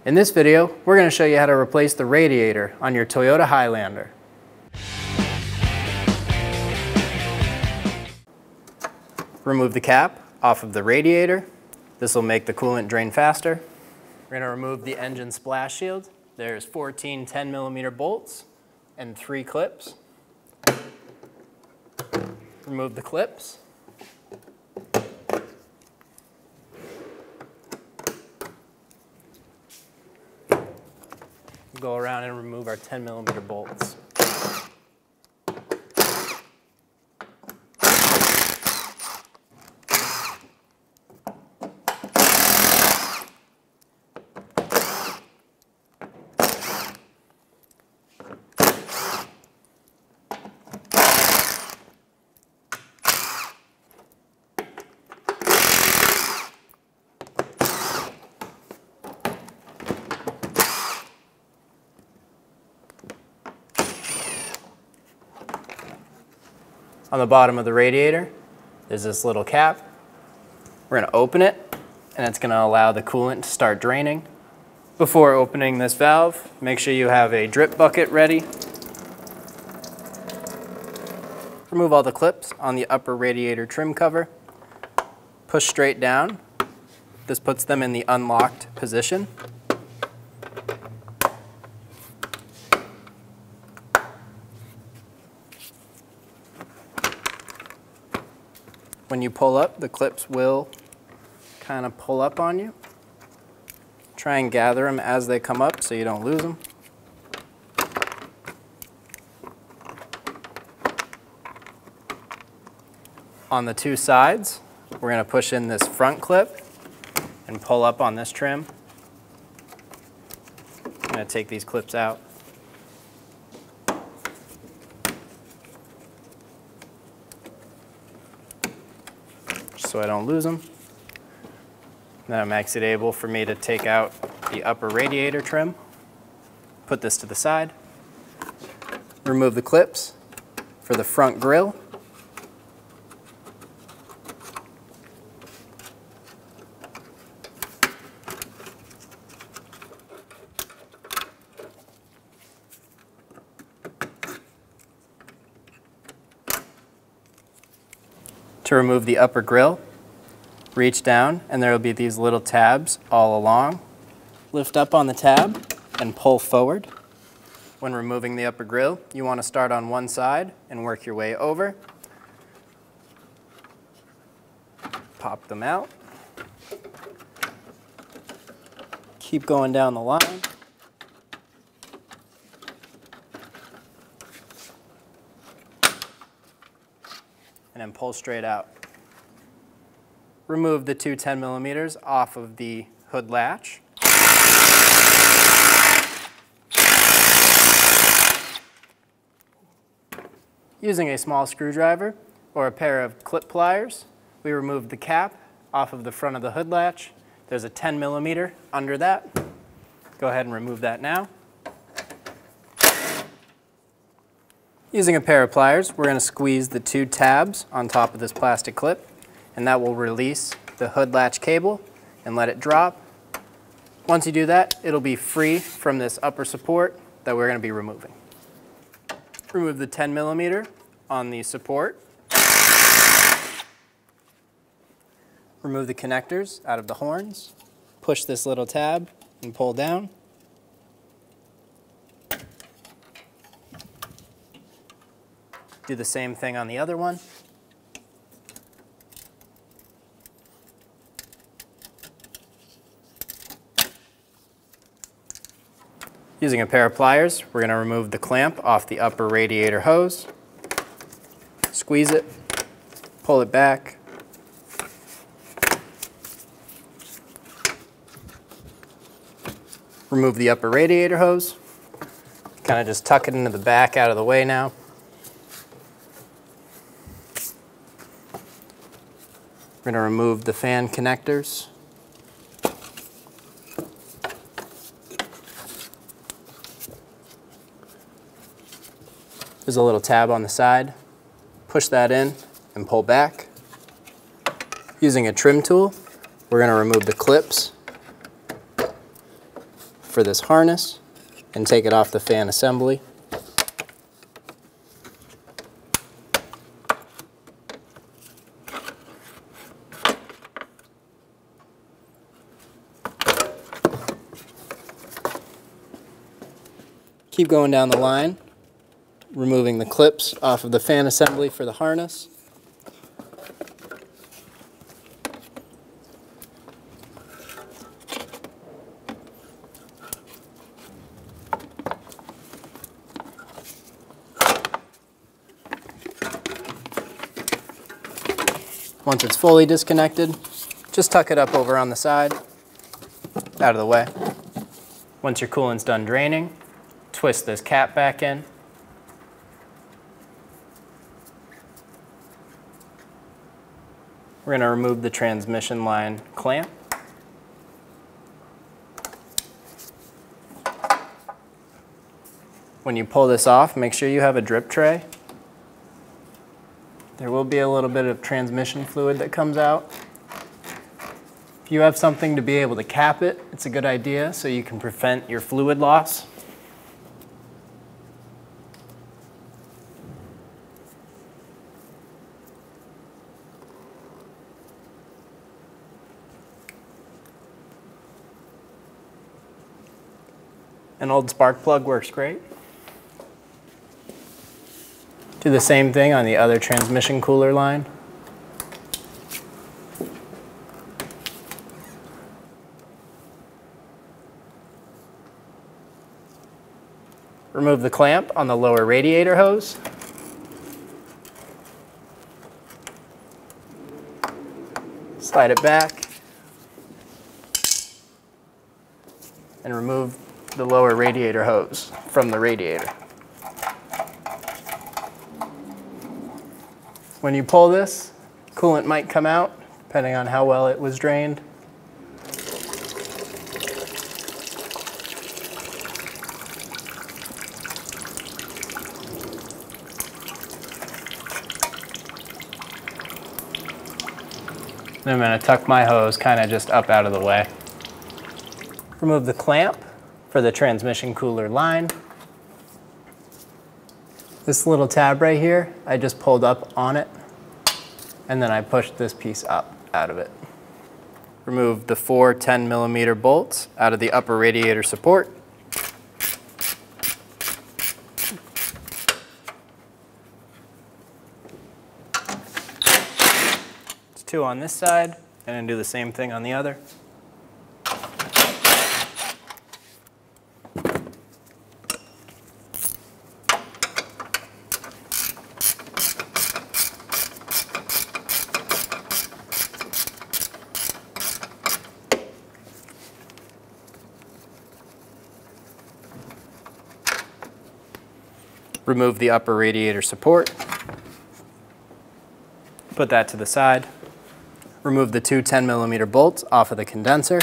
In this video, we're going to show you how to replace the radiator on your Toyota Highlander. Remove the cap off of the radiator. This will make the coolant drain faster. We're going to remove the engine splash shield. There's 14 10mm bolts and 3 clips. Remove the clips. Go around and remove our 10mm bolts. On the bottom of the radiator, there's this little cap. We're going to open it, and it's going to allow the coolant to start draining. Before opening this valve, make sure you have a drip bucket ready. Remove all the clips on the upper radiator trim cover. Push straight down. This puts them in the unlocked position. When you pull up, the clips will kind of pull up on you. Try and gather them as they come up so you don't lose them. On the 2 sides, we're going to push in this front clip and pull up on this trim. I'm going to take these clips out. So I don't lose them. Then it makes it able for me to take out the upper radiator trim, put this to the side, remove the clips for the front grille, to remove the upper grille, reach down and there will be these little tabs all along. Lift up on the tab and pull forward. When removing the upper grille, you want to start on one side and work your way over. Pop them out. Keep going down the line. And then pull straight out. Remove the 2 10mm off of the hood latch. Using a small screwdriver or a pair of clip pliers, we remove the cap off of the front of the hood latch. There's a 10mm under that. Go ahead and remove that now. Using a pair of pliers, we're going to squeeze the 2 tabs on top of this plastic clip, and that will release the hood latch cable and let it drop. Once you do that, it'll be free from this upper support that we're going to be removing. Remove the 10mm on the support. Remove the connectors out of the horns. Push this little tab and pull down. Do the same thing on the other one. Using a pair of pliers, we're going to remove the clamp off the upper radiator hose. Squeeze it, pull it back. Remove the upper radiator hose. Kind of just tuck it into the back out of the way now. We're going to remove the fan connectors. There's a little tab on the side. Push that in and pull back. Using a trim tool, we're going to remove the clips for this harness and take it off the fan assembly. Keep going down the line, removing the clips off of the fan assembly for the harness. Once it's fully disconnected, just tuck it up over on the side, out of the way. Once your coolant's done draining, twist this cap back in. We're going to remove the transmission line clamp. When you pull this off, make sure you have a drip tray. There will be a little bit of transmission fluid that comes out. If you have something to be able to cap it, it's a good idea so you can prevent your fluid loss. An old spark plug works great. Do the same thing on the other transmission cooler line. Remove the clamp on the lower radiator hose. Slide it back. And remove the lower radiator hose from the radiator. When you pull this, coolant might come out, depending on how well it was drained. Then I'm going to tuck my hose kind of just up out of the way. Remove the clamp for the transmission cooler line. This little tab right here, I just pulled up on it, and then I pushed this piece up out of it. Remove the 4 10mm bolts out of the upper radiator support. It's 2 on this side, and then do the same thing on the other. Remove the upper radiator support. Put that to the side. Remove the 2 10mm bolts off of the condenser.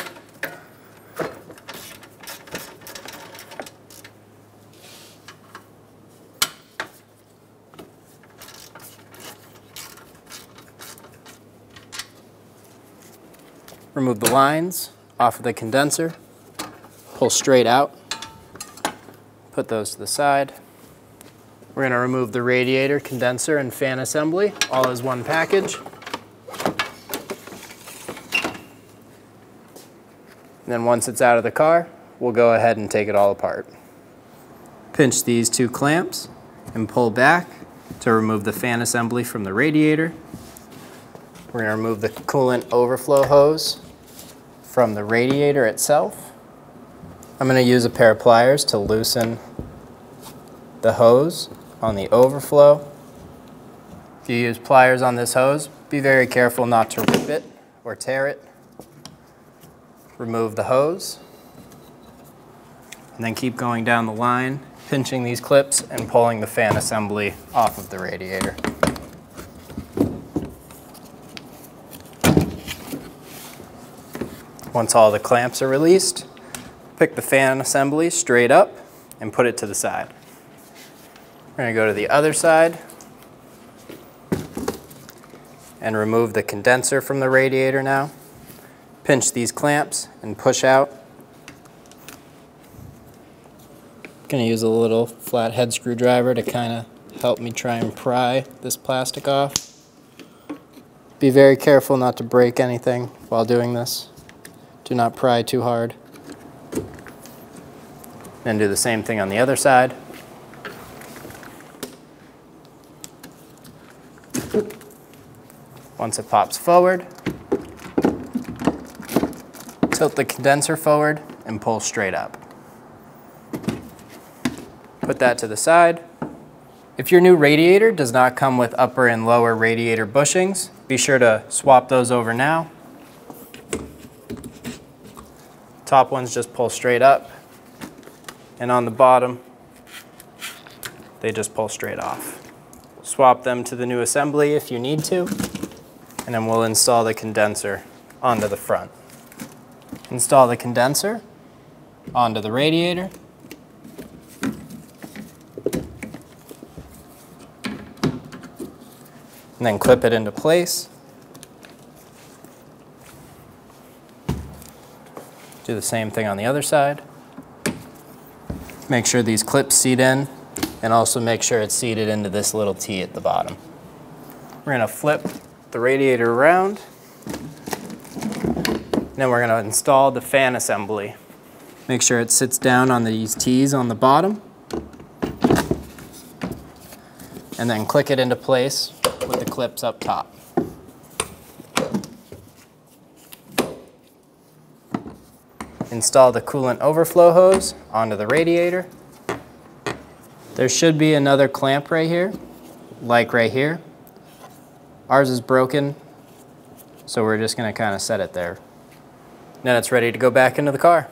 Remove the lines off of the condenser. Pull straight out. Put those to the side. We're going to remove the radiator, condenser, and fan assembly all as one package. And then once it's out of the car, we'll go ahead and take it all apart. Pinch these 2 clamps and pull back to remove the fan assembly from the radiator. We're going to remove the coolant overflow hose from the radiator itself. I'm going to use a pair of pliers to loosen the hose on the overflow. If you use pliers on this hose, be very careful not to rip it or tear it. Remove the hose, and then keep going down the line, pinching these clips and pulling the fan assembly off of the radiator. Once all the clamps are released, pick the fan assembly straight up and put it to the side. We're going to go to the other side and remove the condenser from the radiator now. Pinch these clamps and push out. Gonna use a little flathead screwdriver to kind of help me try and pry this plastic off. Be very careful not to break anything while doing this. Do not pry too hard. Then do the same thing on the other side. Once it pops forward, tilt the condenser forward and pull straight up. Put that to the side. If your new radiator does not come with upper and lower radiator bushings, be sure to swap those over now. Top ones just pull straight up, and on the bottom, they just pull straight off. Swap them to the new assembly if you need to, and then we'll install the condenser onto the front. Install the condenser onto the radiator. And then clip it into place. Do the same thing on the other side. Make sure these clips seat in, and also make sure it's seated into this little T at the bottom. We're gonna flip the radiator around. Then we're gonna install the fan assembly. Make sure it sits down on these T's on the bottom. And then click it into place with the clips up top. Install the coolant overflow hose onto the radiator. There should be another clamp right here, like right here. Ours is broken, so we're just gonna kind of set it there. Then it's ready to go back into the car.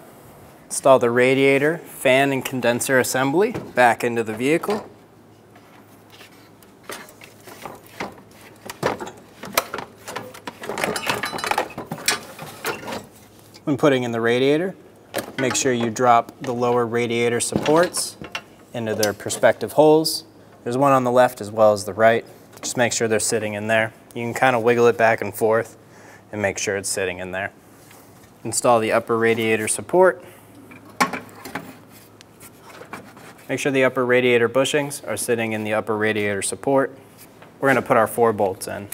Install the radiator, fan, and condenser assembly back into the vehicle. When putting in the radiator, make sure you drop the lower radiator supports into their respective holes. There's one on the left as well as the right. Just make sure they're sitting in there. You can kind of wiggle it back and forth and make sure it's sitting in there. Install the upper radiator support. Make sure the upper radiator bushings are sitting in the upper radiator support. We're going to put our 4 bolts in.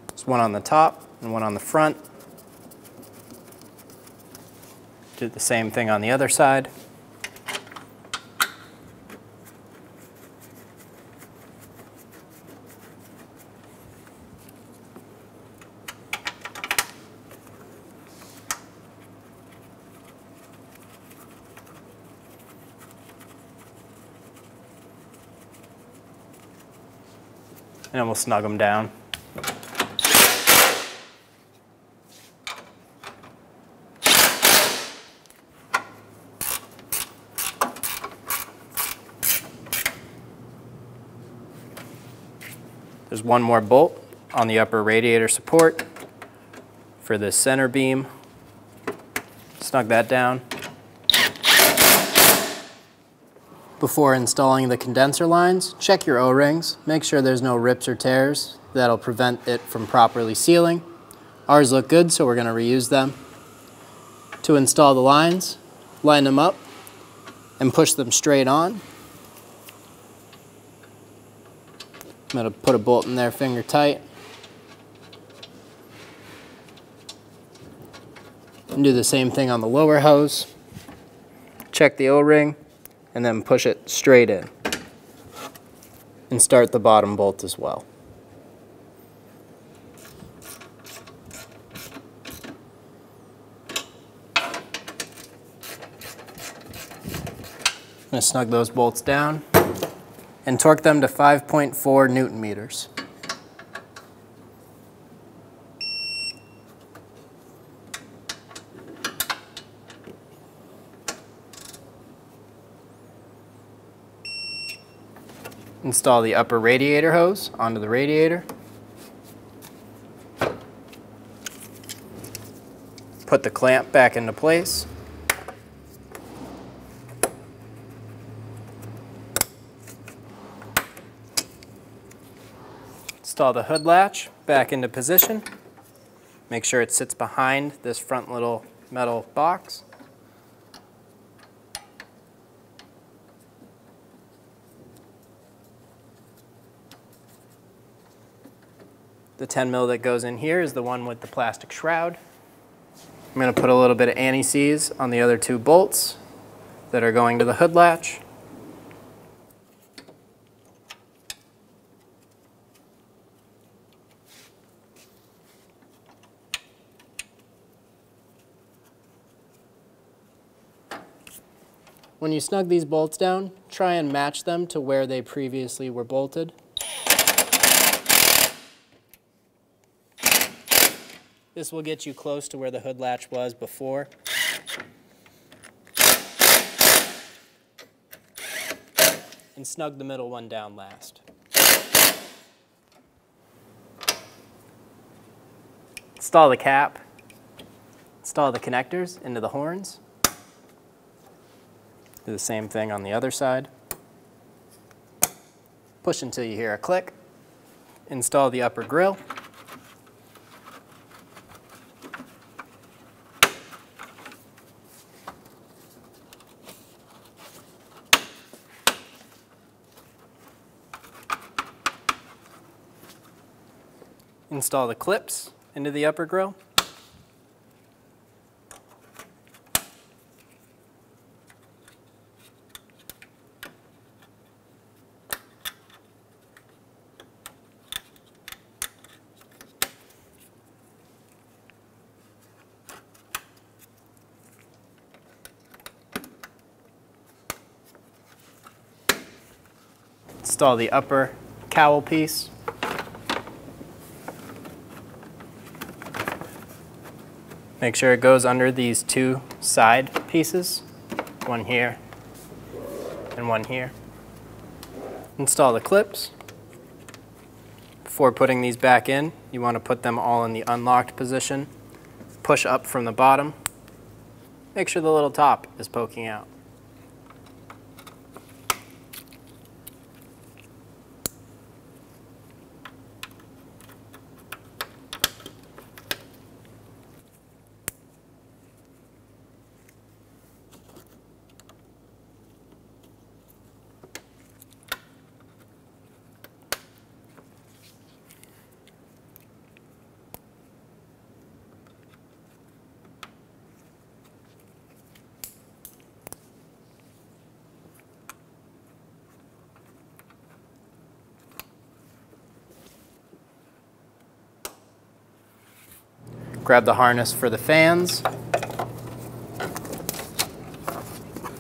There's one on the top and one on the front. Do the same thing on the other side. And then we'll snug them down. There's one more bolt on the upper radiator support for the center beam. Snug that down. Before installing the condenser lines, check your O-rings. Make sure there's no rips or tears. That'll prevent it from properly sealing. Ours look good, so we're going to reuse them. To install the lines, line them up and push them straight on. I'm going to put a bolt in there finger tight. And do the same thing on the lower hose. Check the O-ring and then push it straight in. And start the bottom bolt as well. I'm going to snug those bolts down and torque them to 5.4 Newton meters. Install the upper radiator hose onto the radiator. Put the clamp back into place. Install the hood latch back into position. Make sure it sits behind this front little metal box. The 10 mil that goes in here is the one with the plastic shroud. I'm going to put a little bit of anti-seize on the other two bolts that are going to the hood latch. When you snug these bolts down, try and match them to where they previously were bolted. This will get you close to where the hood latch was before. And snug the middle one down last. Install the cap. Install the connectors into the horns. Do the same thing on the other side. Push until you hear a click. Install the upper grill. Install the clips into the upper grill. Install the upper cowl piece. Make sure it goes under these two side pieces, one here and one here. Install the clips. Before putting these back in, you want to put them all in the unlocked position. Push up from the bottom. Make sure the little top is poking out. Grab the harness for the fans,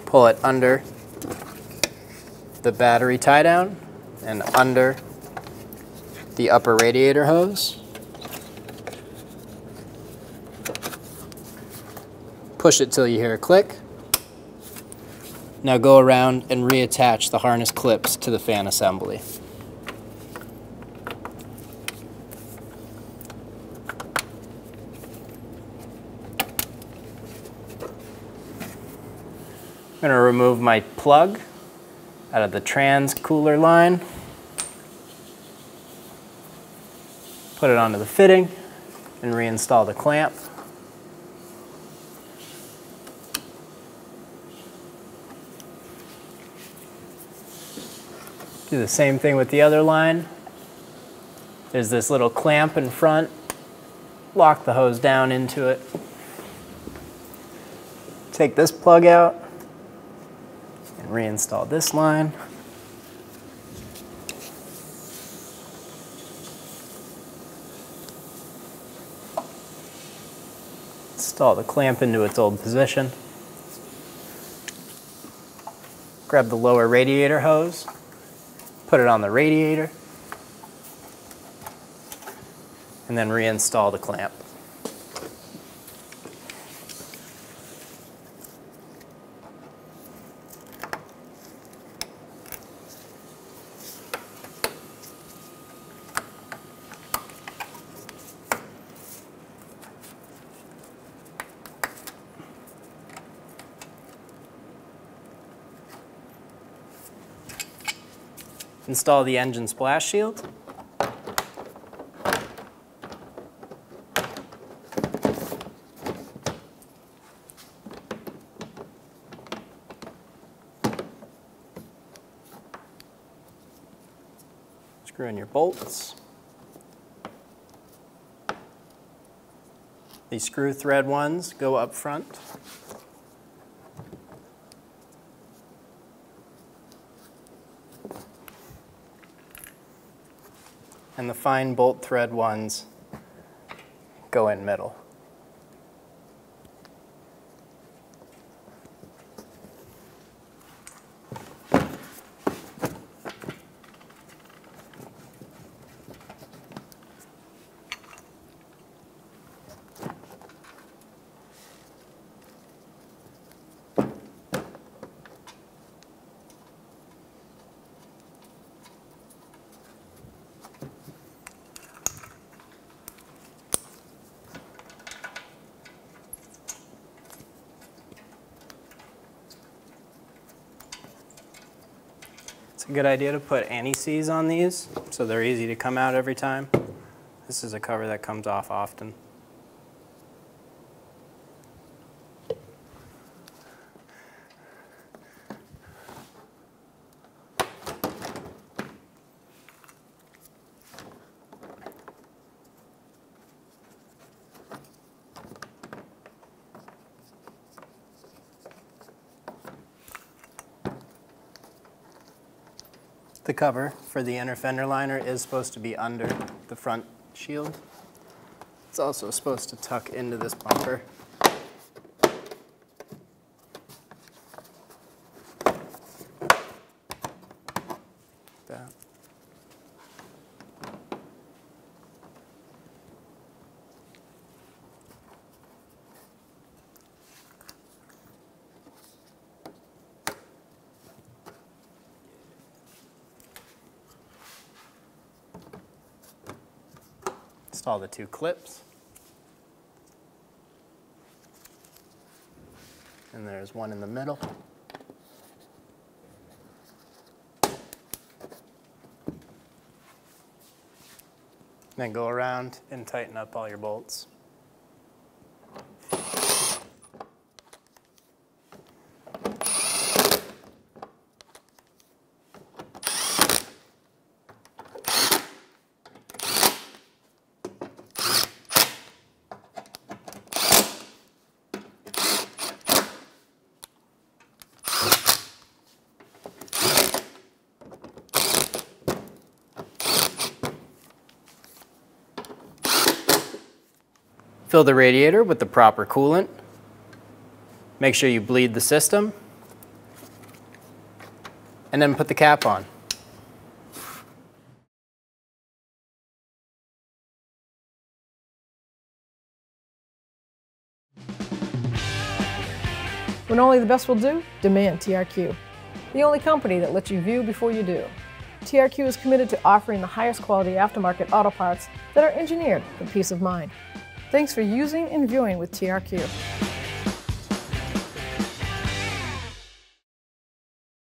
pull it under the battery tie down and under the upper radiator hose. Push it till you hear a click. Now go around and reattach the harness clips to the fan assembly. I'm going to remove my plug out of the trans cooler line, put it onto the fitting, and reinstall the clamp. Do the same thing with the other line. There's this little clamp in front. Lock the hose down into it. Take this plug out. Reinstall this line. Install the clamp into its old position. Grab the lower radiator hose, put it on the radiator, and then reinstall the clamp. Install the engine splash shield. Screw in your bolts. These screw thread ones go up front. And the fine bolt thread ones go in middle. It's a good idea to put anti-seize on these so they're easy to come out every time. This is a cover that comes off often. The cover for the inner fender liner is supposed to be under the front shield. It's also supposed to tuck into this bumper. That. Install the two clips. And there's one in the middle. Then go around and tighten up all your bolts. Fill the radiator with the proper coolant. Make sure you bleed the system. And then put the cap on. When only the best will do, demand TRQ. The only company that lets you view before you do. TRQ is committed to offering the highest quality aftermarket auto parts that are engineered for peace of mind. Thanks for using and viewing with TRQ.